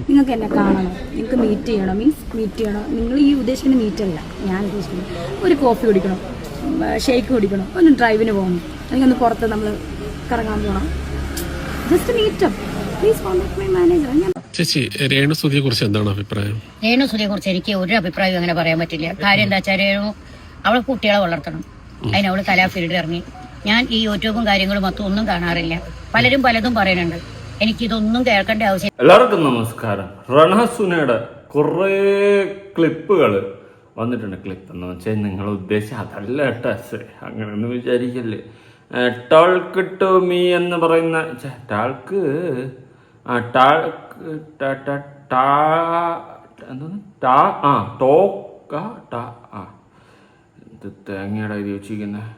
നിങ്ങൾക്ക് എന്നെ കാണണം, നിങ്ങൾക്ക് മീറ്റ് ചെയ്യണം, മീറ്റ് ചെയ്യണം. നിങ്ങൾ ഈ ഉദ്ദേശിക്കുന്ന മീറ്റല്ല ഞാൻ ഉദ്ദേശിക്കുന്നത്. ഒരു കോഫി കുടിക്കണം, ഷേക്ക് കുടിക്കണം, ഒന്ന് ഡ്രൈവിന് പോകണം, എനിക്കൊന്ന് പുറത്ത് നമ്മൾ കറങ്ങാൻ പോകണം. Just meetup. Please contact my manager. ചേച്ചി, രേണുസുതിയെ കുറിച്ച് എന്താണ് അഭിപ്രായം? രേണുസുതിയെ കുറിച്ച് എനിക്ക് ഒരു അഭിപ്രായവും അങ്ങനെ പറയാൻ പറ്റില്ല. കാര്യം എന്താ വെച്ചാൽ രേണു അവൾ കുട്ടികളെ വളർത്തണം, അതിന് അവൾ കലാഫീൽഡിൽ ഇറങ്ങി. ഞാൻ ഈ യൂട്യൂബും കാര്യങ്ങളും മൊത്തം ഒന്നും കാണാറില്ല. പലരും പലതും പറയുന്നുണ്ട്, എനിക്കിതൊന്നും കേൾക്കേണ്ട ആവശ്യം. എല്ലാവർക്കും നമസ്കാരം. റണസുനയുടെ കുറേ ക്ലിപ്പുകൾ വന്നിട്ടുണ്ട്. ക്ലിപ്പ് എന്ന് വെച്ചാൽ നിങ്ങൾ ഉദ്ദേശിച്ച അതല്ല കേട്ടോ, അങ്ങനെയൊന്നും വിചാരിക്കല്ലേ. ടോൾക്ക് ടു മീ എന്ന് പറയുന്ന ടാൾക്ക് തേങ്ങയുടെ എഴുതി വെച്ചിരിക്കുന്നത്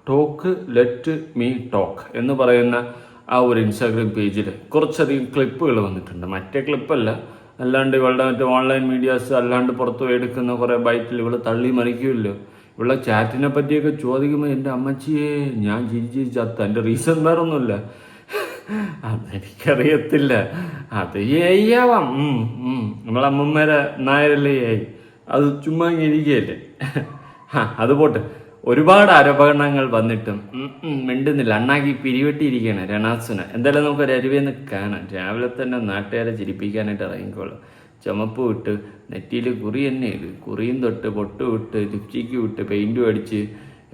ടോക്ക് ലെറ്റ് മീ ടോക്ക് എന്ന് പറയുന്ന ആ ഒരു ഇൻസ്റ്റാഗ്രാം പേജിൽ കുറച്ചധികം ക്ലിപ്പുകൾ വന്നിട്ടുണ്ട്. മറ്റേ ക്ലിപ്പല്ല, അല്ലാണ്ട് ഇവളുടെ മറ്റേ ഓൺലൈൻ മീഡിയാസ് അല്ലാണ്ട് പുറത്തു പോയി എടുക്കുന്ന കുറേ ബൈറ്റിൽ ഇവള് തള്ളി മറിക്കുമല്ലോ. ഇവളെ ചാറ്റിനെ പറ്റിയൊക്കെ ചോദിക്കുമ്പോൾ എൻ്റെ അമ്മച്ചിയെ ഞാൻ ചിരിച്ചാത്ത. എൻ്റെ റീസൺ വേറെ ഒന്നുമില്ല, അതെനിക്കറിയത്തില്ല. അത് ഏയാവാം, നമ്മളമ്മമാരെ നായരല്ലേ ആയി, അത് ചുമ്മാ ഇരിക്കുകയല്ലേ. അത് പോട്ടെ. ഒരുപാട് ആരോപണങ്ങൾ വന്നിട്ടും മിണ്ടുന്നില്ല, അണ്ണാക്കി പിരിവെട്ടിയിരിക്കുകയാണ് രണാസുന. എന്തായാലും നമുക്ക് ഒരു അരുവേന്ന് കാണാം. രാവിലെ തന്നെ നാട്ടുകാരെ ചിരിപ്പിക്കാനായിട്ട് ഇറങ്ങിക്കോളാം. ചുമപ്പ് വിട്ട് നെറ്റിയിൽ കുറി തന്നെ ഇത്, കുറിയും തൊട്ട് പൊട്ട് വിട്ട് ലിപ്സ്റ്റിക്ക് വിട്ട് പെയിൻറ്റും അടിച്ച്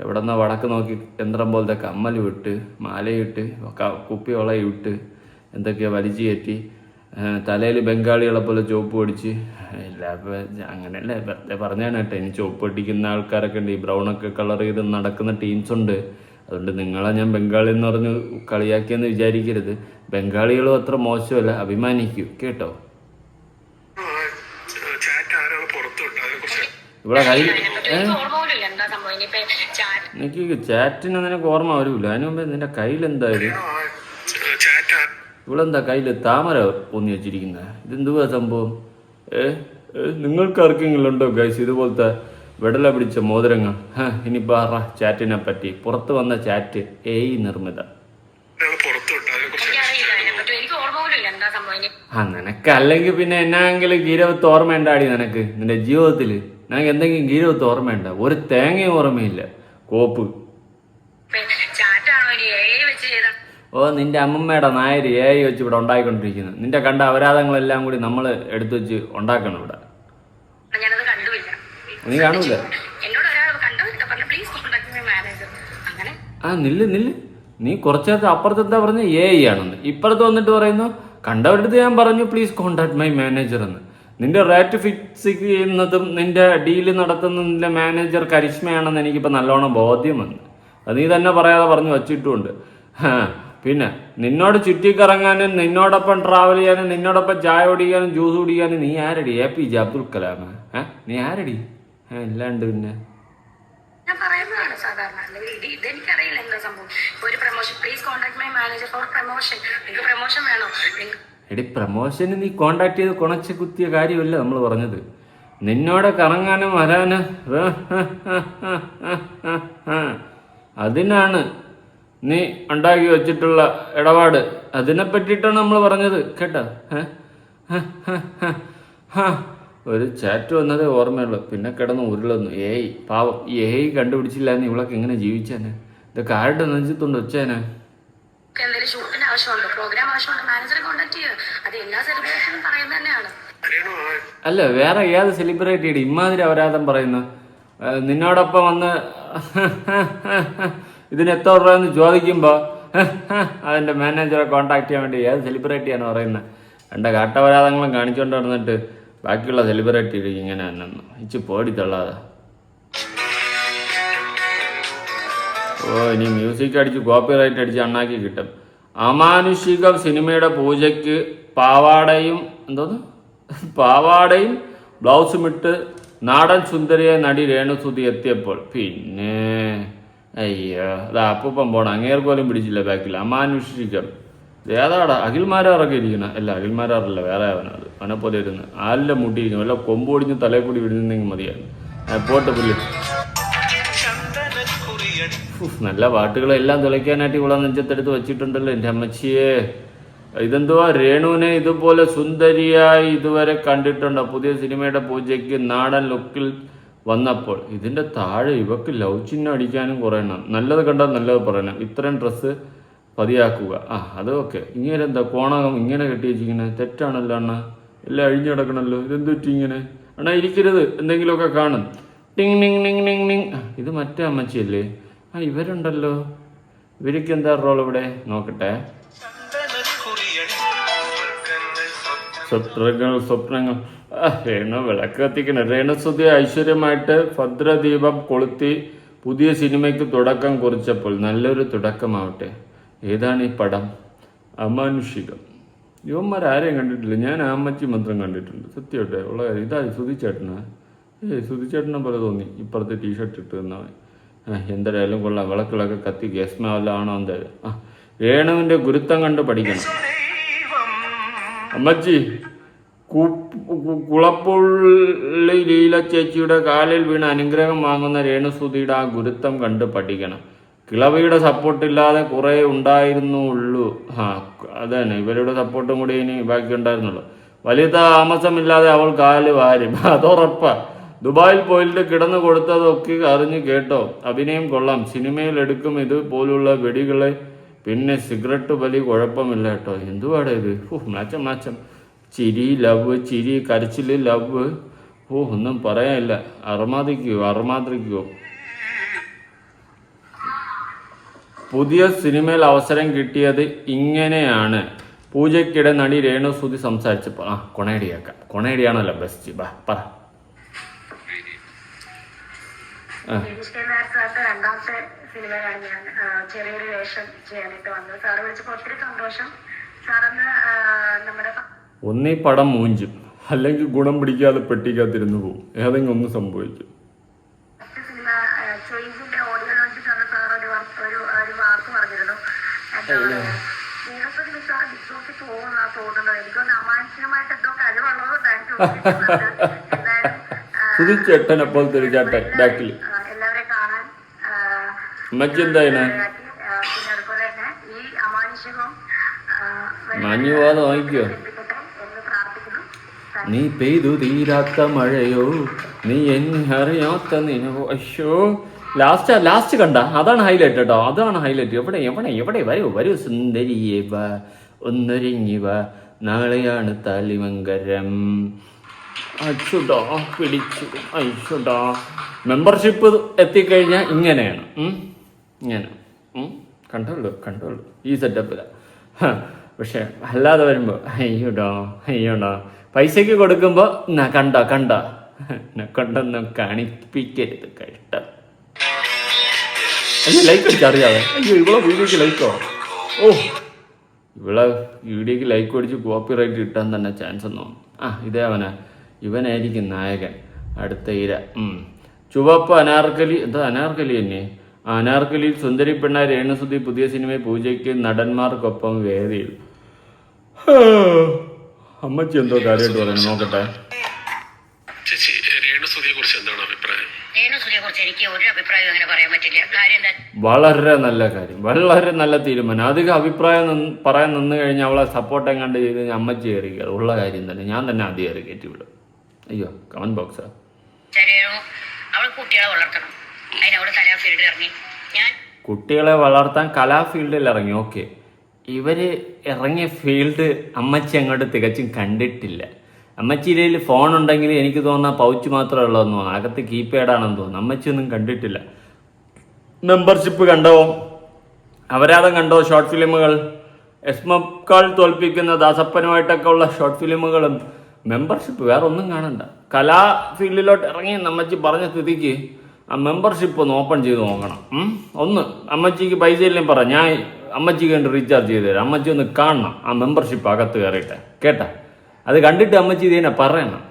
എവിടെന്നാ വടക്ക് നോക്കി യന്ത്രം പോലത്തെ കമ്മൽ വിട്ട് മാലയിട്ട് കുപ്പി വളയിട്ട് എന്തൊക്കെയോ വലിച്ചു കയറ്റി തലയിൽ ബംഗാളികളെ പോലെ ചോപ്പ് പൊടിച്ച് അങ്ങനെയല്ലേ വെറുതെ പറഞ്ഞാണ് കേട്ടോ. ഇനി ചോപ്പ് പൊട്ടിക്കുന്ന ആൾക്കാരൊക്കെ ഉണ്ട്, ഈ ബ്രൗണൊക്കെ കളർ ചെയ്ത് നടക്കുന്ന ടീംസ് ഉണ്ട്. അതുകൊണ്ട് നിങ്ങളെ ഞാൻ ബംഗാളി എന്ന് പറഞ്ഞ് കളിയാക്കിയെന്ന് വിചാരിക്കരുത്. ബംഗാളികളും അത്ര മോശമല്ല, അഭിമാനിക്കൂ കേട്ടോ. ഇവിടെ കയ്യിൽ എനിക്ക് ചാറ്റിന് നിനക്ക് ഓർമ്മ വരൂല. അതിന് മുമ്പേ നിന്റെ കയ്യിൽ എന്തായാലും ഇവളെന്താ കയ്യിൽ താമര പൊന്നി വെച്ചിരിക്കുന്നത്? ഇതെന്തുവാ സംഭവം? നിങ്ങൾക്ക് ആർക്കെങ്കിലും ഉണ്ടോ ഗൈസ് ഇതുപോലത്തെ വെടല പിടിച്ച മോതിരങ്ങൾ? ഇനി പറ ചാറ്റിനെ പറ്റി. പുറത്ത് വന്ന ചാറ്റ് നിർമ്മിത. നിനക്ക് അല്ലെങ്കിൽ പിന്നെ എന്നാണെങ്കിലും ഗീരവത്ത് ഓർമ്മയുണ്ടാടി നിനക്ക്? നിന്റെ ജീവിതത്തിൽ നിനക്ക് എന്തെങ്കിലും ഗീരവത്ത് ഓർമ്മയുണ്ട? ഒരു തേങ്ങയും ഓർമ്മയില്ല. കോപ്പ്. നിന്റെ അമ്മമ്മയുടെ നായര് വെച്ച് ഇവിടെ ഉണ്ടായിക്കൊണ്ടിരിക്കുന്നത്. നിന്റെ കണ്ട അപരാധങ്ങളെല്ലാം കൂടി നമ്മൾ എടുത്തു വെച്ച് ഉണ്ടാക്കണം ഇവിടെ. നീ കാണൂല? നില്ല്. നീ കുറച്ചേരത്തെ അപ്പുറത്തെന്താ പറഞ്ഞ ആണെന്ന്, ഇപ്പുറത്ത് വന്നിട്ട് പറയുന്നു കണ്ടവരുടെ ഞാൻ പറഞ്ഞു പ്ലീസ് കോണ്ടാക്ട് മൈ മാനേജർ എന്ന്. നിന്റെ റേറ്റ് ഫിക്സ് ചെയ്യുന്നതും നിന്റെ ഡീല് നടത്തുന്നതും നിന്റെ മാനേജർ കരിഷ്മയാണെന്ന് എനിക്കിപ്പോൾ നല്ലോണം ബോധ്യം വന്നു. അത് നീ തന്നെ പറയാതെ പറഞ്ഞു വച്ചിട്ടുമുണ്ട്. പിന്നെ നിന്നോട് ചുറ്റിക്കറങ്ങാനും നിന്നോടൊപ്പം ട്രാവൽ ചെയ്യാനും നിന്നോടൊപ്പം ചായ കുടിക്കാനും ജ്യൂസ് കുടിക്കാനും നീ ആരടി? APJ അബ്ദുൽ കലാം? നീ ആരടി? ഇല്ലാണ്ട് പിന്നെ എടി പ്രമോഷന് നീ കോണ്ടാക്ട് ചെയ്ത് കുണച്ച് കുത്തിയ കാര്യമല്ല നമ്മൾ പറഞ്ഞത്. നിന്നോടെ കറങ്ങാനും വരാനും അതിനാണ് നീ ഉണ്ടാക്കി വെച്ചിട്ടുള്ള ഇടപാട്. അതിനെ പറ്റിയിട്ടാണ് നമ്മൾ പറഞ്ഞത് കേട്ടോ. ഒരു ചാറ്റ് വന്നതേ ഓർമ്മയുള്ളൂ, പിന്നെ കിടന്ന് ഉരുളൊന്നു. പാവം കണ്ടുപിടിച്ചില്ല എന്ന് ഇവളൊക്കെ എങ്ങനെ ജീവിച്ചാന്? ഇതൊക്കെ ആരുടെ നെഞ്ചത്തുണ്ട് വെച്ചാന്? അല്ല വേറെ ഏത് സെലിബ്രേറ്റ് ചെയ്ത് ഇമാതിരി അപരാധം പറയുന്നു? നിന്നോടൊപ്പം വന്ന് ഇതിന് എത്ര രൂപ എന്ന് ചോദിക്കുമ്പോൾ അതിൻ്റെ മാനേജറെ കോൺടാക്ട് ചെയ്യാൻ വേണ്ടി ഏത് സെലിബ്രിറ്റിയാണ് പറയുന്നത്? എൻ്റെ കാട്ടപരാധങ്ങളും കാണിച്ചുകൊണ്ട് നടന്നിട്ട് ബാക്കിയുള്ള സെലിബ്രിറ്റി ഇങ്ങനെ തന്നെ ഇച്ച് പേടി തള്ളാതെ. ഇനി മ്യൂസിക് അടിച്ച് കോപ്പി റൈറ്റ് അടിച്ച് അണ്ണാക്കി കിട്ടും. അമാനുഷികം സിനിമയുടെ പൂജയ്ക്ക് പാവാടയും ബ്ലൗസും ഇട്ട് നാടൻ സുന്ദരിയെ നടി രേണുസുതി എത്തിയപ്പോൾ പിന്നെ അയ്യോ അതാ അപ്പൂപ്പം പോണം. അങ്ങേർ പോലും പിടിച്ചില്ല ബാക്കിൽ. അമാനുഷികം ഏതാടാ? അഖിൽമാരാറൊക്കെ ഇരിക്കണം. അല്ല അഖിൽമാരാറല്ല, വേറെ അവനത്. അവനെപ്പോലെ ഇരുന്ന് ആലിൻ്റെ മുട്ടിയിരിക്കുന്നു. വല്ല കൊമ്പ് ഒടിഞ്ഞ് തലയിൽ കൂടി വിടുന്നെങ്കിൽ മതിയായിരുന്നു. പോട്ടെ പുല്ല്. നല്ല പാട്ടുകളെല്ലാം തുളയ്ക്കാനായിട്ട് ഇവിടെ നെഞ്ചത്തെടുത്ത് വെച്ചിട്ടുണ്ടല്ലോ എൻ്റെ അമ്മച്ചിയെ. ഇതെന്തുവാ, രേണുവിനെ ഇതുപോലെ സുന്ദരിയായി ഇതുവരെ കണ്ടിട്ടുണ്ടോ? പുതിയ സിനിമയുടെ പൂജയ്ക്ക് നാടൻ ലുക്കിൽ വന്നപ്പോൾ. ഇതിന്റെ താഴെ ഇവക്ക് ലവ് ചിഹ്നം അടിക്കാനും കുറേ എണ്ണം. നല്ലത് കണ്ടാൽ നല്ലത് പറയണം. ഇത്രയും ഡ്രസ്സ് പതിയാക്കുക. അത് ഓക്കെ. ഇങ്ങനെ എന്താ കോണകം ഇങ്ങനെ കെട്ടി വെച്ചിങ്ങനെ? തെറ്റാണല്ലോ അണ്ണ, എല്ലാം അഴിഞ്ഞു കിടക്കണല്ലോ. ഇതെന്ത് പറ്റി ഇങ്ങനെ? അണ്ണാ ഇരിക്കരുത്, എന്തെങ്കിലുമൊക്കെ കാണും. ടിങ് ടിങ് ടിങ് ടിങ് ടിങ്. ഇത് മറ്റേ അമ്മച്ചിയല്ലേ? ഇവരുണ്ടല്ലോ. ഇവർക്ക് എന്താ റോൾ ഇവിടെ? നോക്കട്ടെ. സ്വപ്നങ്ങൾ. രേണു വിളക്ക് കത്തിക്കണം. രേണുസുതി ഐശ്വര്യമായിട്ട് ഭദ്രദീപം കൊളുത്തി പുതിയ സിനിമയ്ക്ക് തുടക്കം കുറിച്ചപ്പോൾ നല്ലൊരു തുടക്കമാവട്ടെ. ഏതാണ് ഈ പടം? അമാനുഷികം. യുവന്മാരാരെയും കണ്ടിട്ടില്ല. ഞാൻ അമ്മച്ചി മാത്രം കണ്ടിട്ടുണ്ട്. സത്യമായിട്ടെ ഉള്ള കാര്യം. ഇതാ സുധിച്ചേട്ടനാ? സുധിച്ചേട്ടനെ പോലെ തോന്നി. ഇപ്പുറത്തെ ടീഷർട്ട് ഇട്ട് തന്നവൻ. എന്തായാലും കൊള്ളാം. വിളക്കുകളൊക്കെ കത്തി ഗ്യാസ്മാവല്ലാണോ എന്തായാലും. രേണുവിന്റെ ഗുരുത്വം കണ്ട് പഠിക്കണം. അമ്മച്ചി, കുളപ്പുള്ളി ലീല ചേച്ചിയുടെ കാലിൽ വീണ് അനുഗ്രഹം വാങ്ങുന്ന രേണുസുതിയുടെ ആ ഗുരുത്വം കണ്ട് പഠിക്കണം. കിളവിയുടെ സപ്പോർട്ടില്ലാതെ കുറേ ഉണ്ടായിരുന്നുള്ളൂ. അതന്നെ, ഇവരുടെ സപ്പോർട്ടും കൂടി ഇനി ബാക്കി ഉണ്ടായിരുന്നുള്ളൂ. വലിയ താമസമില്ലാതെ അവൾ കാല് വാരും, അതുറപ്പാ. ദുബായിൽ പോയിട്ട് കിടന്നു കൊടുത്തതൊക്കെ അറിഞ്ഞു കേട്ടോ. അഭിനയം കൊള്ളാം. സിനിമയിൽ എടുക്കും ഇത് പോലുള്ള വെടികളെ. പിന്നെ സിഗരറ്റ് വലി കുഴപ്പമില്ല കേട്ടോ. എന്തുവാടെ ഇത്? മാച്ചം. ചിരി ലവ്, ചിരി കരച്ചില് ലവ്. ഒന്നും പറയാനില്ല. അർമാദ്രിക്കോ. പുതിയ സിനിമയിൽ അവസരം കിട്ടിയത് ഇങ്ങനെയാണ്. പൂജയ്ക്കിടെ നടി രേണുസുതി സംസാരിച്ചപ്പോൾ കൊണേടിയാക്കാം. കൊണേടിയാണല്ലോ ബെസ്റ്റ്. പറ. രണ്ടാമത്തെ സിനിമയിലാണ് ഞാൻ ചെറിയൊരു വേഷം ചെയ്യാനായിട്ട് വന്നത്. സാറ് വിളിച്ചപ്പോൾ ഒത്തിരി സന്തോഷം. സാറന്ന് നമ്മുടെ ഒന്നീ പടം മൂഞ്ചും, അല്ലെങ്കിൽ ഗുണം പിടിക്കാതെ പെട്ടിക്കാത്തിരുന്നു പോകും. ഏതെങ്കിലും ഒന്ന് സംഭവിക്കും. ഫസ്റ്റ് സിനിമ ചേഞ്ചിന്റെ ഓഡിയോ ലോഞ്ചിൽ തന്നെ സാർ ഒരു വാക്ക് പറഞ്ഞിരുന്നു. രേണുസുതി മിസ്സാറ് ബിഗ് ബോസിൽ പോകുന്നാ തോന്നുന്നത്. എനിക്കൊന്ന് അമാനുഷികമായിട്ട് എന്തോ കഴിവുള്ളതുകൊണ്ടാണ് എന്തായാലും സുധിച്ചേട്ടനെ പോലത്തെ ഒരു ചേട്ടൻ ബാക്കിൽ. എല്ലാവരെയും കാണാൻ അമ്മച്ചി എന്തായാലും പിന്നെ അതുപോലെ തന്നെ ഈ അമാനുഷികവും മാന്യവാദം വാങ്ങിക്കോ. നീ പെയ്തു തീരാത്ത മഴയോ, നീ എന്നറിയാത്ത നിനവോ. അയ്യോ, ലാസ്റ്റ് കണ്ട അതാണ് ഹൈലൈറ്റ് കേട്ടോ. അതാണ് ഹൈലൈറ്റ്. എവിടെ വരൂ സുന്ദരിയേ വാ, ഒന്നൊരുങ്ങി വാ, നാളെയാണ് താലിമംഗലം. അച്ചുടാ പിടിച്ചു. അയ്യോടാ, മെമ്പർഷിപ്പ് എത്തിക്കഴിഞ്ഞാൽ ഇങ്ങനെയാണ്. ഇങ്ങനെ കണ്ടോളൂ ഈ സെറ്റപ്പില. പക്ഷെ അല്ലാതെ വരുമ്പോ അയ്യോടാ പൈസക്ക് കൊടുക്കുമ്പോ കണ്ട കൊണ്ടൊന്നും കാണിപ്പിക്കരുത്. കഷ്ടം. ലൈക്ക് അടിച്ചറിയാതെ. അയ്യോ, ഇവളെ വീഡിയോക്ക് ലൈക്കോ? ഇവളെ വീഡിയോക്ക് ലൈക്ക് അടിച്ച് കോപ്പി റൈറ്റ് കിട്ടാൻ തന്നെ ചാൻസ് ഒന്നും. ഇതേ ഇവനായിരിക്കും നായകൻ. അടുത്ത ഇര. ചുവപ്പ് അനാർക്കലി. എന്താ അനാർക്കലി തന്നെ? അനാർക്കലിയിൽ സുന്ദരി പെണ്ണ രേണുസുതി പുതിയ സിനിമ പൂജയ്ക്ക് നടന്മാർക്കൊപ്പം വേദിയിൽ. അമ്മച്ചി എന്തോ കാര്യമായിട്ട് പറയണം. നോക്കട്ടെ. വളരെ നല്ല കാര്യം, വളരെ നല്ല തീരുമാനം. അധികം അഭിപ്രായം പറയാൻ നിന്ന് കഴിഞ്ഞാൽ അവളെ സപ്പോർട്ട് എങ്ങാണ്ട് ചെയ്ത് കഴിഞ്ഞാൽ അമ്മച്ചി കയറി കയറും. ഉള്ള കാര്യം തന്നെ. ഞാൻ തന്നെ ആദ്യം കയറി കയറ്റി വിടും. അയ്യോ, കമന്റ് ബോക്സാ. കുട്ടികളെ വളർത്താൻ കലാഫീൽഡിൽ ഇറങ്ങി. ഓക്കെ, ഇവര് ഇറങ്ങിയ ഫീൽഡ് അമ്മച്ചി അങ്ങോട്ട് തികച്ചും കണ്ടിട്ടില്ല. അമ്മച്ചിയുടെ ഫോൺ ഉണ്ടെങ്കിൽ എനിക്ക് തോന്നുന്ന പൗച്ച് മാത്രമേ ഉള്ളതെന്ന് തോന്നുന്നു. അകത്ത് കീപാഡാണെന്ന് തോന്നുന്നു. അമ്മച്ചിയൊന്നും കണ്ടിട്ടില്ല. മെമ്പർഷിപ്പ് കണ്ടോ? അപരാധം കണ്ടോ? ഷോർട്ട് ഫിലിമുകൾ എസ്മക്കാൾ തോൽപ്പിക്കുന്ന ദാസപ്പനുമായിട്ടൊക്കെ ഉള്ള ഷോർട്ട് ഫിലിമുകളും മെമ്പർഷിപ്പ്. വേറെ ഒന്നും കാണണ്ട. കലാ ഫീൽഡിലോട്ട് ഇറങ്ങി അമ്മച്ചി പറഞ്ഞ സ്ഥിതിക്ക് ആ മെമ്പർഷിപ്പ് ഒന്ന് ഓപ്പൺ ചെയ്ത് നോക്കണം. ഒന്ന് അമ്മച്ചിക്ക് പൈസ ഇല്ലെങ്കിൽ പറ, ഞാൻ അമ്മച്ചിക്ക് വേണ്ടി റീചാർജ് ചെയ്ത് തരാം. അമ്മച്ചി ഒന്ന് കാണണം ആ മെമ്പർഷിപ്പ് അകത്ത് കയറിയിട്ട്. കേട്ടാ? അത് കണ്ടിട്ട് അമ്മച്ചി ഇതിനെ പറയണം.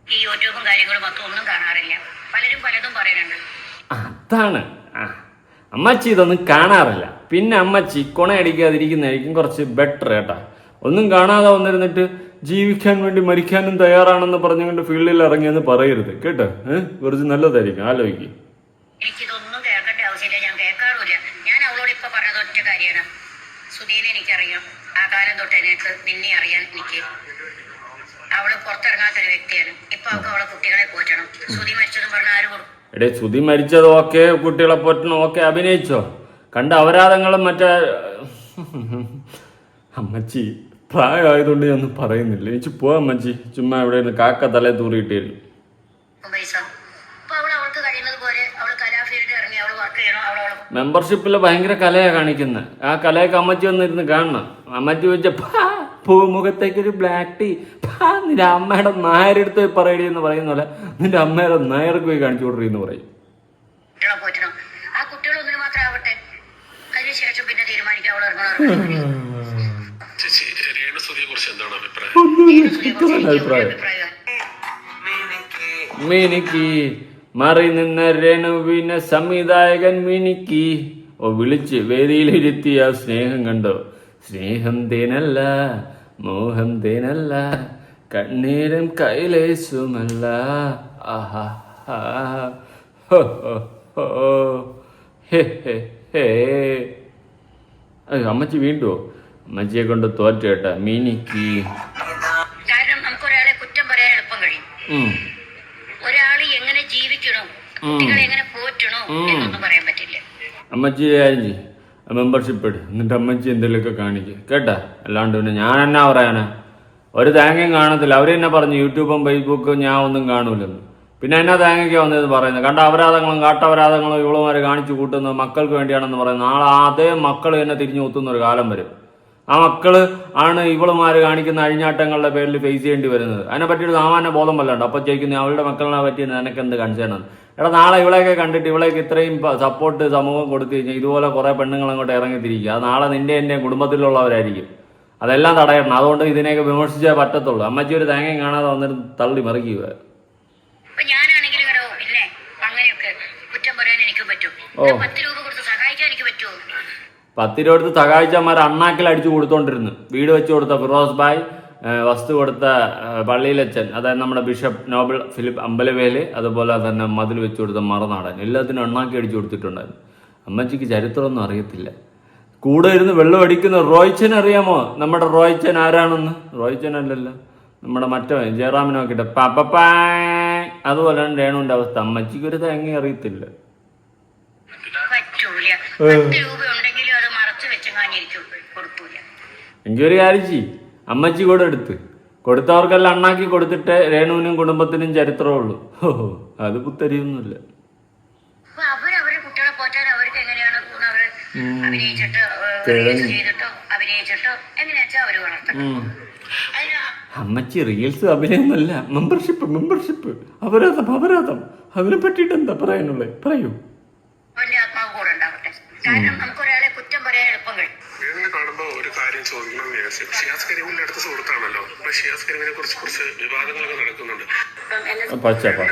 ഈ യൂട്യൂബും കാര്യങ്ങളും ഒന്നും കാണാറില്ല. പലരും പലതും പറയുന്നുണ്ട്. അതാണ് അമ്മച്ചി ഇതൊന്നും കാണാറില്ല. പിന്നെ അമ്മച്ചി കൊണയടിക്കാതിരിക്കുന്നതായിരിക്കും കുറച്ച് ബെറ്റർ. കേട്ടാ? ഒന്നും കാണാതെ വന്നിരുന്നിട്ട് ജീവിക്കാൻ വേണ്ടി മരിക്കാനും തയ്യാറാണെന്ന് പറഞ്ഞുകൊണ്ട് ഫീൽഡിൽ ഇറങ്ങിയെന്ന് പറയരുത്. കേട്ടോ? കുറച്ച് നല്ലതായിരിക്കും. ആലോചിക്കും. എനിക്കിതൊന്നും കേൾക്കേണ്ട ആവശ്യമില്ല. ഞാൻ കേൾക്കാറുമില്ല. ഞാൻ അവളോട് ഇപ്പൊ പറഞ്ഞത് ഒറ്റ കാര്യമാണ്. സുധീനെ എനിക്കറിയാം. ആ കാലം തൊട്ട് എനിക്ക് നിന്നെ അറിയാൻ എനിക്ക്. അവള് പുറത്തിറങ്ങാത്തൊരു വ്യക്തിയാണ്. ഇപ്പൊ അവൾക്ക് അവളെ കുട്ടികളെ പോറ്റണം. ശ്രുതി മരിച്ചതും പറഞ്ഞ ആര് കൊടുക്കും? എടേ ശ്രുതി മരിച്ചത് ഓക്കെ, കുട്ടികളെ പോറ്റണം ഓക്കെ, അഭിനയിച്ചോ. കണ്ട അപരാധങ്ങളും മറ്റേ അമ്മച്ചി പ്രായമായതുകൊണ്ട് ഞാൻ ഒന്നും പറയുന്നില്ല. എനിക്ക് പോവാം അമ്മച്ചി, ചുമ്മാ ഇവിടെ നിന്ന് കാക്ക തലേ തൂറിയിട്ടേരുന്നു. പൈസ ഇപ്പൊ അവൾക്ക് കഴിയുന്നത് പോലെ അവള് കലാഫീൽഡ് ഇറങ്ങി അവള് വർക്ക് ചെയ്യണം. മെമ്പർഷിപ്പിൽ ഭയങ്കര കലയാണ് കാണിക്കുന്നത്. ആ കലയൊക്കെ അമ്മച്ചി വന്നിരുന്ന് കാണണം. അമ്മച്ചി വെച്ച പൂമുഖത്തേക്കൊരു ബ്ലാക്ക് ടീ, നിന്റെ അമ്മയുടെ നായരെടുത്ത് പോയി പറയടി എന്ന് പറയുന്ന പോലെ നിന്റെ അമ്മയുടെ നായർക്ക് പോയി കാണിച്ചു കൊടുക്കുന്നു പറയും. ആ കുട്ടികൾ ഒന്നിനു മാത്രം ആവട്ടെ, അതിനുശേഷം പിന്നെ തീരുമാനിക്കാം അവൾ ഇറങ്ങണം. ചേച്ചി രേണുസുതിയെ കുറിച്ച് എന്താണ് അഭിപ്രായം? അഭിപ്രായം മിനിക്ക് മാറി നിന്ന രേണുവിനെ സംവിധായകൻ മിനിക്ക് വിളിച്ച് വേദിയിലിരുത്തിയ സ്നേഹം കണ്ടോ. സ്നേഹം തേനല്ല, മോഹം തേനല്ല, കണ്ണീരും കൈലേശുമല്ല. ആഹാ അമ്മച്ചി വീണ്ടുമോ? അമ്മച്ചിയെ കൊണ്ട് തോറ്റ കേട്ടാ മിനിക്ക്. കാരണം നമുക്കൊരാളെ കുറ്റം പറയാൻ എളുപ്പം കഴിയും. ഒരാള് എങ്ങനെ ജീവിക്കണോ, കുട്ടികളെ എങ്ങനെ പോറ്റണോ എന്നൊന്നും പറയാൻ പറ്റില്ല. അമ്മച്ചി മെമ്പർഷിപ്പ് ഇട്, എന്നിട്ട് അമ്മച്ചി എന്തെങ്കിലുമൊക്കെ കാണിക്കുക കേട്ടാ. അല്ലാണ്ട് പിന്നെ ഞാൻ എന്നാ പറയാനാ, ഒരു തേങ്ങയും കാണത്തില്ല. അവർ തന്നെ പറഞ്ഞു യൂട്യൂബും ഫേസ്ബുക്കും ഞാൻ ഒന്നും കാണൂലെന്ന്. പിന്നെ എന്നാ തേങ്ങയ്ക്ക് വന്നത് പറയുന്നത്? കണ്ട അപരാധങ്ങളും കാട്ടപരാധങ്ങളും ഇവളുമാര് കാണിച്ചു കൂട്ടുന്നത് മക്കൾക്ക് വേണ്ടിയാണെന്ന് പറയുന്നത്. നാളെ അതേ മക്കൾ തന്നെ തിരിഞ്ഞു കുത്തുന്ന ഒരു കാലം വരും. ആ മക്കള് ആണ് ഇവളുമാര് കാണിക്കുന്ന അഴിഞ്ഞാട്ടങ്ങളുടെ പേരിൽ ഫേസ് ചെയ്യേണ്ടി വരുന്നത്. അതിനെ പറ്റിയൊരു സാമാന്യ ബോധം വല്ലണ്ട്. അപ്പൊ ചോദിക്കുന്നത് അവളുടെ മക്കളിനെ പറ്റി നിനക്ക് എന്ത് കൺസേൺ? എടാ നാളെ ഇവളെയൊക്കെ കണ്ടിട്ട് ഇവളേക്ക് ഇത്രയും സപ്പോർട്ട് സമൂഹം കൊടുത്തു കഴിഞ്ഞാൽ ഇതുപോലെ കുറെ പെണ്ണുങ്ങൾ അങ്ങോട്ട് ഇറങ്ങി തിരിക്കുക. അത് നാളെ നിന്റെ എന്റെ കുടുംബത്തിലുള്ളവരായിരിക്കും. അതെല്ലാം തടയണം. അതുകൊണ്ട് ഇതിനെയൊക്കെ വിമർശിച്ചേ പറ്റത്തുള്ളൂ. അമ്മച്ചി ഒരു തേങ്ങയും കാണാതെ വന്നിട്ട് തള്ളി മറിക്കുക. ഞാനാണെങ്കിലും പിന്നെ അങ്ങനെയൊക്കെ കുറ്റം പറയാൻ എനിക്ക് പറ്റും. 10 രൂപ കൊടുത്ത് സഹായിക്കാൻ എനിക്ക് പറ്റുമോ? 10 രൂപ എടുത്ത് സഹായിച്ചമാർ അണ്ണാക്കിൽ അടിച്ചു കൊടുത്തോണ്ടിരുന്നു. വീട് വെച്ച് കൊടുത്ത ഫിറോസ് ഭായ്, വസ്തു കൊടുത്ത പള്ളിയിലച്ചൻ, അതായത് നമ്മുടെ ബിഷപ്പ് നോബിൾ ഫിലിപ്പ് അമ്പലവേല്, അതുപോലെ തന്നെ മതിൽ വെച്ച് കൊടുത്ത മറനാടൻ, എല്ലാത്തിനും എണ്ണാക്കി അടിച്ചു കൊടുത്തിട്ടുണ്ടായിരുന്നു. അമ്മച്ചിക്ക് ചരിത്രമൊന്നും അറിയത്തില്ല. കൂടെ ഇരുന്ന് വെള്ളം അടിക്കുന്ന റോയ്ച്ചൻ അറിയാമോ? നമ്മുടെ റോയ്ച്ചൻ ആരാണെന്ന്? റോയ്ച്ചൻ അല്ലല്ലോ, നമ്മുടെ മറ്റോ ജയറാമിനോക്കിട്ട് പപ്പപ്പാ. അതുപോലെയാണ് രേണുവിന്റെ അവസ്ഥ. അമ്മച്ചിക്ക് ഒരു തേങ്ങ അറിയത്തില്ല. എനിക്കൊരു കാര്യം ചെയ്യും, അമ്മച്ചി കൂടെ എടുത്ത് കൊടുത്തവർക്കെല്ലാം അണ്ണാക്കി കൊടുത്തിട്ട് രേണുവിനും കുടുംബത്തിനും ചരിത്രമുള്ളൂ. അത് പുത്തരിയൊന്നുമില്ല. അമ്മച്ചി റീൽസ് അഭിനയൊന്നുമല്ല, മെമ്പർഷിപ്പ് അപരാധം അതിനെ പറ്റിയിട്ട് എന്താ പറയാനുള്ളത്? പറയൂ. നമുക്കൊരാളെ കുറ്റം പറയാൻ എളുപ്പം കഴിയും. കാണുമ്പോ ഒരു കാര്യം ചോദിക്കണമെന്ന് വിചാരിച്ചു. ഷിയാസ് കരീമിന്റെ അടുത്ത സുഹൃത്താണല്ലോ. അപ്പൊ ഷിയാസ് കരീമിനെ കുറിച്ച് കുറച്ച് വിവാദങ്ങളൊക്കെ നടക്കുന്നുണ്ട്.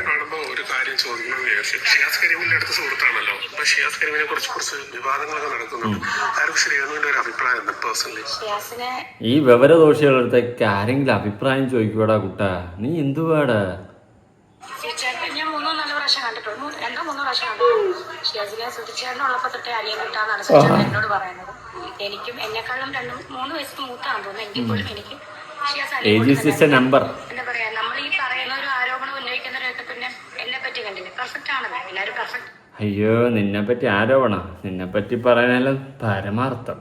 കാണുമ്പോ ഒരു കാര്യം ചോദിക്കണമെന്ന് വിചാരിച്ചു. ഷിയാസ് കരീമിന്റെ അടുത്ത സുഹൃത്താണല്ലോ. അപ്പൊ ഷിയാസ് കരീമിനെ കുറിച്ച് കുറച്ച് വിവാദങ്ങളൊക്കെ നടക്കുന്നുണ്ട്. ആർക്ക് രേണുവിന്റെ ഒരു അഭിപ്രായം പേഴ്സണലി? ഈ വിവരദോഷികളടുത്തേക്ക് ആരെങ്കിലും അഭിപ്രായം ചോദിക്കൂടാ കുട്ടാ, നീ എന്തുവാടാ? ഞാൻ 3-4 പ്രാവശ്യം കണ്ടിട്ടുണ്ട്. 2-3 പ്രാവശ്യം കണ്ടിട്ടുണ്ട്. ഷിയാസിനെ സുധിച്ചേട്ടനുള്ളപ്പോ തൊട്ടേ അനിയൻ കിട്ടാന്നാണ് സുധിച്ചേട്ടൻ എന്നോട് പറയുന്നത്. എനിക്കും എന്നെക്കാളും 2-3 വയസ്സ് മൂത്താണെന്ന് തോന്നുന്നു. എങ്കിൽ പോലും എനിക്ക് എന്താ പറയാ, നമ്മൾ ഈ പറയുന്ന ഒരു ആരോപണം ഉന്നയിക്കുന്നവരൊക്കെ പിന്നെ എന്നെ പറ്റി കണ്ടില്ല. പെർഫെക്റ്റ് ആണല്ലോ, എല്ലാവരും പെർഫെക്റ്റ്. അയ്യോ, നിന്നെ പറ്റി ആരോപണം? നിന്നെ പറ്റി പറയാനെല്ലാം പരമാർത്ഥം.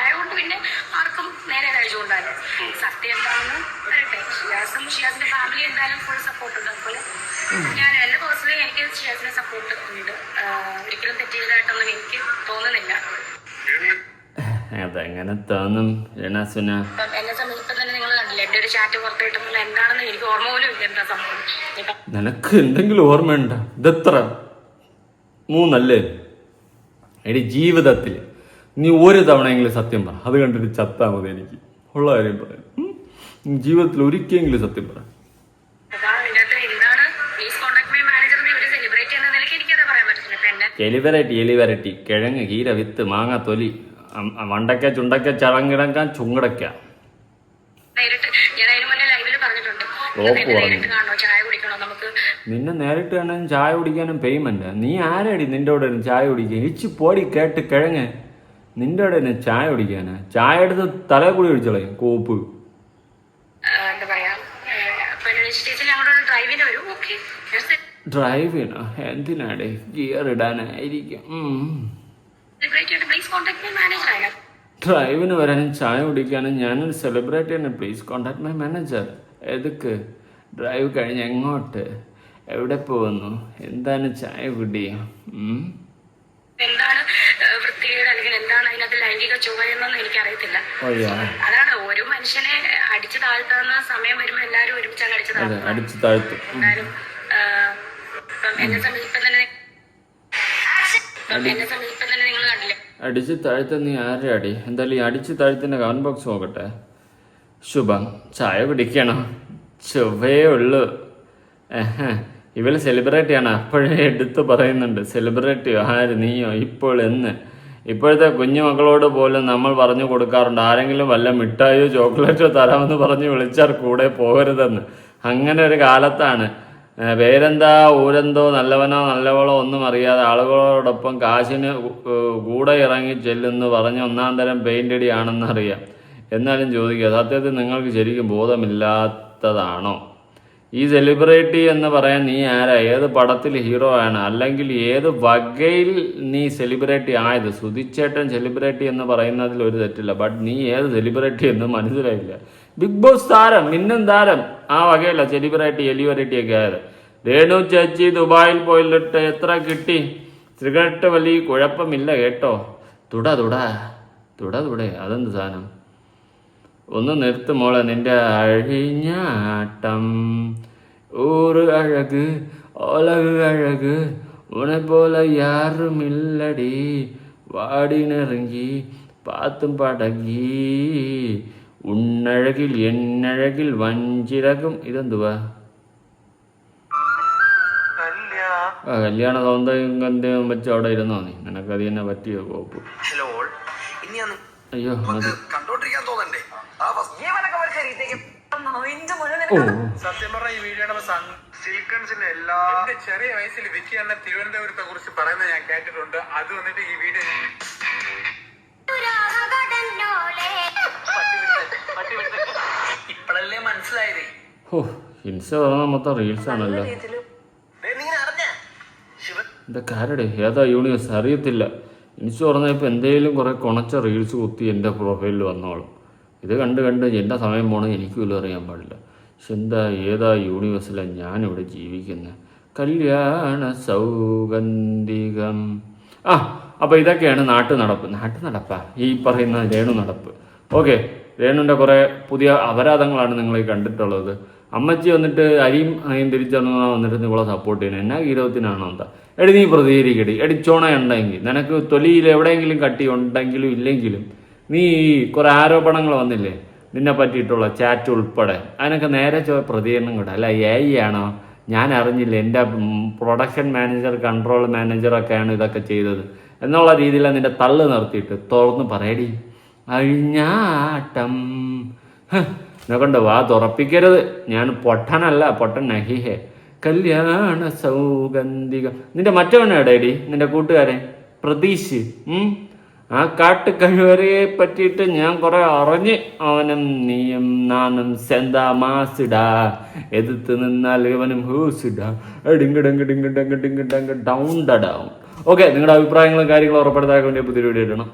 ആയതുകൊണ്ട് പിന്നെ ആർക്കും നേരെ കഴിച്ചുകൊണ്ടാലും സത്യം എന്താണെന്ന് പറയട്ടെ. ഷിയാസിന്റെ ഫാമിലി എന്തായാലും ഫുൾ സപ്പോർട്ട് ഉണ്ട്. അതുപോലെ ഞാൻ എന്റെ പേഴ്സണലി എനിക്ക് ഷിയാസിനെ സപ്പോർട്ട് ഉണ്ട്. ഒരിക്കലും തെറ്റിയതായിട്ടൊന്നും എനിക്ക് തോന്നുന്നില്ല. അതെങ്ങനെ തോന്നും രണസുന? എന്നെ സംബന്ധിച്ചിടത്തോളം തന്നെ നിങ്ങൾ കണ്ടില്ലേ, എന്റെ ഒരു ചാറ്റ് പുറത്ത് കിട്ടുന്നത് എന്താണെന്ന് എനിക്ക് ഓർമ്മ പോലും ഇല്ല. എന്താ സംഭവം? നിനക്ക് എന്തെങ്കിലും ഓർമ്മയുണ്ട? ഇതെത്ര 3 അല്ലേ? എടി ജീവിതത്തിൽ നീ ഒരു തവണയെങ്കിലും സത്യം പറ. അത് കണ്ടിട്ട് ചത്താ മതി. എനിക്ക് ഉള്ള കാര്യം പറയാം. ജീവിതത്തിൽ ഒരിക്കലെങ്കിലും സത്യം പറ. എലിവരട്ടി കിഴങ്ങ്, കീര, വിത്ത്, മാങ്ങ, തൊലി, വണ്ടക്ക, ചുണ്ടക്ക, ചളങ്ങിടക്ക, ചുങ്ങടക്ക. നിന്നെ നേരിട്ട് കാണാനും ചായ കുടിക്കാനും പേയ്മെന്റ്. നീ ആരാടി നിന്റെ കൂടെ ചായ കുടിക്കുക? ഇച്ചു പോടി കേട്ട് കിഴങ്ങ്. നിന്റെ അവിടെ തന്നെ ചായ കുടിക്കാനാ? ചായ എടുത്ത് തലേ കൂടി ഒഴിച്ചോളെ കോപ്പ്. എന്താ പറയാ, ചേച്ചി ഞങ്ങളുടെ ഡ്രൈവിന് വരും. ഓക്കെ, ഡ്രൈവിനോ? എന്തിനാടേ? ഗിയർ ഇടാനായിരിക്കും. Please contact my manager. ഡ്രൈവിന് വരാനും ചായ കുടിക്കാനും ഞാനൊരു സെലിബ്രിറ്റി തന്നെ. Please contact my manager. എതുക്ക്? ഡ്രൈവ് കഴിഞ്ഞ് എങ്ങോട്ട്? എവിടെ പോകുന്നു? എന്താണ് ചായ കുടി? എന്താണ് വൃത്തികേട് അല്ലെങ്കിൽ എന്താണ് അതിനകത്ത് ലൈംഗിക ചുവയെന്നൊന്നും എനിക്കറിയത്തില്ല. ഓയ്യാ, അതാണ് ഒരു മനുഷ്യനെ അടിച്ചു താഴ്ത്താവുന്ന സമയം വരുമ്പോ എല്ലാരും ഒരുമിച്ച് അങ്ങ് അടിച്ചു താഴ്ത്തും. എന്തായാലും എന്നെ സമീപം തന്നെ നിങ്ങൾ കണ്ടില്ലേ? അടിച്ച് താഴ്ത്ത നീ ആരുടെ അടി? എന്തായാലും ഈ അടിച്ച് താഴ്ത്തിന്റെ കമന്റ് ബോക്സ് നോക്കട്ടെ. ശുഭം ചായ കുടിക്കണം, ചൊവ്വേ ഉള്ളു. ഇവള് സെലിബ്രിറ്റിയാണ്, അപ്പോഴേ എടുത്ത് പറയുന്നുണ്ട്. സെലിബ്രിറ്റിയോ? ആര്? നീയോ? ഇപ്പോൾ എന്ന്? ഇപ്പോഴത്തെ കുഞ്ഞുമക്കളോട് പോലും നമ്മൾ പറഞ്ഞു കൊടുക്കാറുണ്ട്, ആരെങ്കിലും വല്ല മിഠായിയോ ചോക്ലേറ്റോ തരാമെന്ന് പറഞ്ഞ് വിളിച്ചാൽ കൂടെ പോകരുതെന്ന്. അങ്ങനെ ഒരു കാലത്താണ്. പേരെന്താ, ഊരെന്തോ, നല്ലവനോ നല്ലവളോ ഒന്നും അറിയാതെ ആളുകളോടൊപ്പം കാശിന് കൂടെ ഇറങ്ങി ചെല്ലുന്നു പറഞ്ഞ് ഒന്നാം തരം പെയിൻ്റ് അടിയാണെന്നറിയാം. എന്നാലും ചോദിക്കുക, സത്യത്തിൽ നിങ്ങൾക്ക് ശരിക്കും ബോധമില്ലാത്തതാണോ? ഈ സെലിബ്രിറ്റി എന്ന് പറയാൻ നീ ആരാ? ഏത് പടത്തിൽ ഹീറോ ആണ്? അല്ലെങ്കിൽ ഏത് വകയിൽ നീ സെലിബ്രിറ്റി ആയത്? സുധിച്ചേട്ടൻ സെലിബ്രിറ്റി എന്ന് പറയുന്നതിൽ ഒരു തെറ്റില്ല. ബട്ട് നീ ഏത് സെലിബ്രിറ്റി എന്ന് മനസ്സിലായില്ല. ബിഗ് ബോസ് താരം, മിന്നും താരം, ആ വകയല്ല സെലിബ്രിറ്റി എലിബ്രിറ്റി ഒക്കെ ആയത്. രേണു ചേച്ചി ദുബായിൽ പോയിട്ട് എത്ര കിട്ടി? സിഗരറ്റ് വലിയ കുഴപ്പമില്ല കേട്ടോ. തുട അതെന്ത് സാധനം? ഒന്ന് നിർത്ത് മോളെ നിന്റെ അഴിഞ്ഞാട്ടം. ഊറ് അഴക് ഒലക് അഴക് ഉനെ പോലെ യാറുമില്ലടി, വാടിനിറങ്ങി പാത്തും പടങ്ങി ഉണ്ണഴകിൽ എന്നഴകിൽ വഞ്ചിരകും. ഇതെന്തുവാ? കല്യാണ സൗന്ദര്യം വെച്ച് അവിടെ ഇരുന്നോ നീ? നിനക്കത് തന്നെ പറ്റിയോ കോപ്പ്? അയ്യോ അത് സത്യം പറഞ്ഞ ഈ വീഡിയോയുടെ സിൽക്കൺസിന്റെ എല്ലാ ചെറിയ വയസ്സിൽ വിക്കി എന്ന തിരുവനന്തപുരത്തെ കുറിച്ച് പറയുന്നത് ഞാൻ കേട്ടിട്ടുണ്ട്. അത് വന്നിട്ട് ഈ വീഡിയോ ഇപ്പഴല്ലേ മനസ്സിലായത്. ഓ, ഇൻസ്റ്റ തുറന്നാൽ മൊത്തം റീൽസ് ആണല്ലോ. ഇതൊക്കെ ആരുടെ? ഏതാ യൂണിവേഴ്സ്? അറിയത്തില്ല. ഇൻസ്റ്റ തുറന്നാൽ ഇപ്പം എന്തെങ്കിലും കുറേ കുണച്ച റീൽസ് കുത്തി എൻ്റെ പ്രൊഫൈലിൽ വന്നോളും. ഇത് കണ്ട് എൻ്റെ സമയം പോകണമെന്ന് എനിക്ക് പോലും അറിയാൻ പാടില്ല. പക്ഷെ ഏതാ യൂണിവേഴ്സിലാണ് ഞാനിവിടെ ജീവിക്കുന്നത്? കല്യാണ സൗഗന്ധികം. അപ്പോൾ ഇതൊക്കെയാണ് നാട്ടു നടപ്പാ ഈ പറയുന്ന രേണു നടപ്പ്. ഓക്കെ, രേണുവിൻ്റെ കുറേ പുതിയ അപരാധങ്ങളാണ് നിങ്ങൾ കണ്ടിട്ടുള്ളത്. അമ്മച്ചി വന്നിട്ട് അരിയും തിരിച്ചറിഞ്ഞാൽ വന്നിട്ട് നിങ്ങളെ സപ്പോർട്ട് ചെയ്യണം. എന്നാ ഗീരവത്തിനാണോ എന്താ? എടി നീ പ്രതികരിക്കടി. എടി ചുണ ഉണ്ടെങ്കിൽ, നിനക്ക് തൊലിയിൽ എവിടെയെങ്കിലും കട്ടി ഉണ്ടെങ്കിലും ഇല്ലെങ്കിലും, നീ കുറേ ആരോപണങ്ങൾ വന്നില്ലേ നിന്നെ പറ്റിയിട്ടുള്ള ചാറ്റ് ഉൾപ്പെടെ, അതിനൊക്കെ നേരെ പ്രതികരണം കൂടെ. അല്ല AI ആണോ? ഞാൻ അറിഞ്ഞില്ല, എൻ്റെ പ്രൊഡക്ഷൻ മാനേജർ കൺട്രോൾ മാനേജറൊക്കെയാണ് ഇതൊക്കെ ചെയ്തത് എന്നുള്ള രീതിയിലാണ് നിന്റെ തള്ളു നിർത്തിയിട്ട് തുറന്ന് പറയടി. അഴിഞ്ഞാട്ടം എന്നെ കൊണ്ട് വാ തുറപ്പിക്കരുത്. ഞാൻ പൊട്ടനല്ല, പൊട്ടൻ നഹിഹേ. കല്യാണ സൗഗന്ധികം. നിന്റെ മറ്റവനാടേടി, നിന്റെ കൂട്ടുകാരൻ പ്രതീഷ്. ആ കാട്ടുകഴിവരെ പറ്റിയിട്ട് ഞാൻ കുറെ അറിഞ്ഞ്. അവനും നീയും നാനും സെന്താ മാസിടാ, എതിർത്ത് നിന്നാൽ ഇവനും ഹൂസിടാ. Ding down down. ഓക്കെ, നിങ്ങളുടെ അഭിപ്രായങ്ങളും കാര്യങ്ങളും ഉറപ്പെടുത്താൻ വേണ്ടി പുതിയ വീഡിയോ ഇടണം.